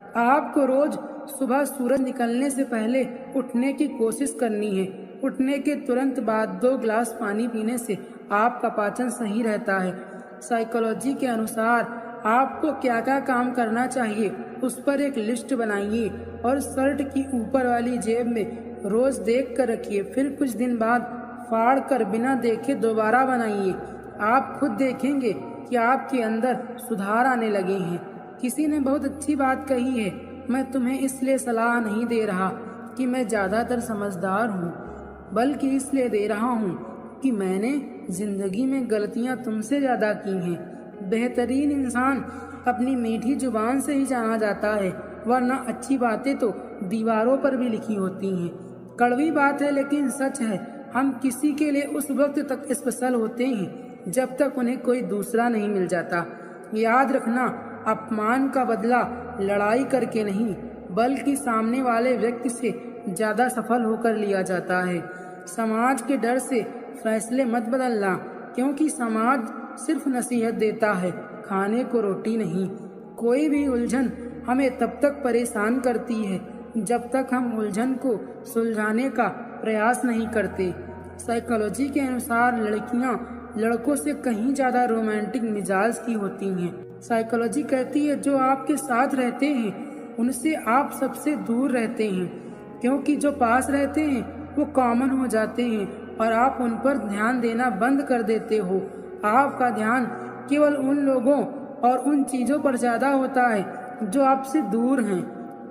आपको रोज सुबह सूरज निकलने से पहले उठने की कोशिश करनी है। उठने के तुरंत बाद 2 गिलास पानी पीने से आपका पाचन सही रहता है। साइकोलॉजी के अनुसार आपको क्या क्या काम करना चाहिए उस पर एक लिस्ट बनाइए और शर्ट की ऊपर वाली जेब में रोज देख कर रखिए। फिर कुछ दिन बाद फाड़ कर बिना देखे दोबारा बनाइए। आप खुद देखेंगे कि आपके अंदर सुधार आने लगे हैं। किसी ने बहुत अच्छी बात कही है, मैं तुम्हें इसलिए सलाह नहीं दे रहा कि मैं ज़्यादातर समझदार हूँ, बल्कि इसलिए दे रहा हूँ कि मैंने ज़िंदगी में गलतियाँ तुमसे ज़्यादा की हैं। बेहतरीन इंसान अपनी मीठी जुबान से ही जाना जाता है, वरना अच्छी बातें तो दीवारों पर भी लिखी होती हैं। कड़वी बात है लेकिन सच है, हम किसी के लिए उस वक्त तक स्पेशल होते हैं जब तक उन्हें कोई दूसरा नहीं मिल जाता। याद रखना, अपमान का बदला लड़ाई करके नहीं बल्कि सामने वाले व्यक्ति से ज़्यादा सफल होकर लिया जाता है। समाज के डर से फैसले मत बदलना, क्योंकि समाज सिर्फ नसीहत देता है, खाने को रोटी नहीं। कोई भी उलझन हमें तब तक परेशान करती है जब तक हम उलझन को सुलझाने का प्रयास नहीं करते। साइकोलॉजी के अनुसार लड़कियां लड़कों से कहीं ज़्यादा रोमांटिक मिजाज की होती हैं। साइकोलॉजी कहती है जो आपके साथ रहते हैं उनसे आप सबसे दूर रहते हैं, क्योंकि जो पास रहते हैं वो कॉमन हो जाते हैं और आप उन पर ध्यान देना बंद कर देते हो। आपका ध्यान केवल उन लोगों और उन चीज़ों पर ज़्यादा होता है जो आपसे दूर हैं।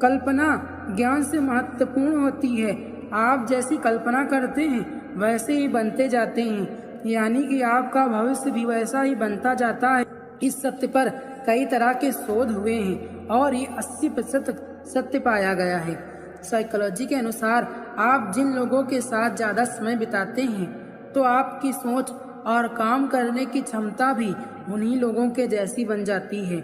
कल्पना ज्ञान से महत्वपूर्ण होती है। आप जैसी कल्पना करते हैं वैसे ही बनते जाते हैं, यानी कि आपका भविष्य भी वैसा ही बनता जाता है। इस सत्य पर कई तरह के शोध हुए हैं और ये 80% सत्य पाया गया है। साइकोलॉजी के अनुसार आप जिन लोगों के साथ ज़्यादा समय बिताते हैं तो आपकी सोच और काम करने की क्षमता भी उन्हीं लोगों के जैसी बन जाती है।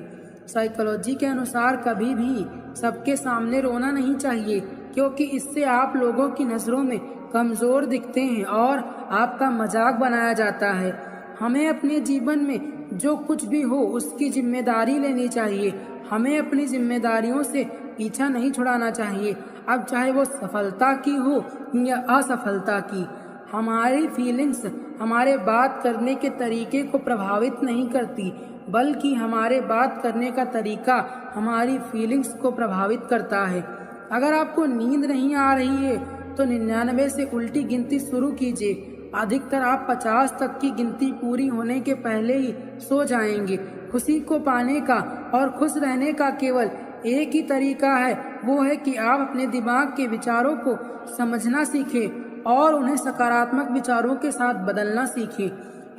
साइकोलॉजी के अनुसार कभी भी सबके सामने रोना नहीं चाहिए, क्योंकि इससे आप लोगों की नज़रों में कमज़ोर दिखते हैं और आपका मजाक बनाया जाता है। हमें अपने जीवन में जो कुछ भी हो उसकी जिम्मेदारी लेनी चाहिए। हमें अपनी जिम्मेदारियों से पीछा नहीं छुड़ाना चाहिए, अब चाहे वो सफलता की हो या असफलता की। हमारी फीलिंग्स हमारे बात करने के तरीके को प्रभावित नहीं करती, बल्कि हमारे बात करने का तरीका हमारी फीलिंग्स को प्रभावित करता है। अगर आपको नींद नहीं आ रही है तो 99 से उल्टी गिनती शुरू कीजिए। अधिकतर आप 50 तक की गिनती पूरी होने के पहले ही सो जाएंगे। खुशी को पाने का और खुश रहने का केवल एक ही तरीका है, वो है कि आप अपने दिमाग के विचारों को समझना सीखें और उन्हें सकारात्मक विचारों के साथ बदलना सीखें।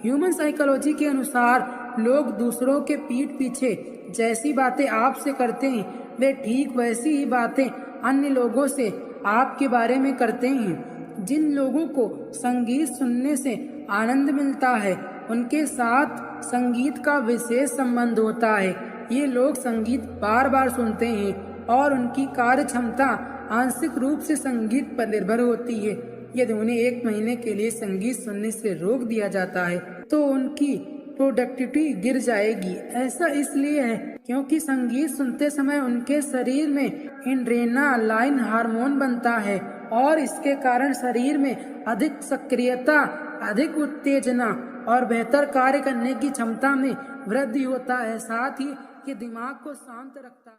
ह्यूमन साइकोलॉजी के अनुसार लोग दूसरों के पीठ पीछे जैसी बातें आपसे करते हैं वे ठीक वैसी ही बातें अन्य लोगों से आपके बारे में करते हैं। जिन लोगों को संगीत सुनने से आनंद मिलता है उनके साथ संगीत का विशेष संबंध होता है। ये लोग संगीत बार बार सुनते हैं और उनकी कार्य क्षमता आंशिक रूप से संगीत पर निर्भर होती है। यदि उन्हें 1 महीने के लिए संगीत सुनने से रोक दिया जाता है तो उनकी प्रोडक्टिविटी गिर जाएगी। ऐसा इसलिए है क्योंकि संगीत सुनते समय उनके शरीर में एड्रेनालाइन हार्मोन बनता है और इसके कारण शरीर में अधिक सक्रियता, अधिक उत्तेजना और बेहतर कार्य करने की क्षमता में वृद्धि होता है। साथ ही ये दिमाग को शांत रखता है।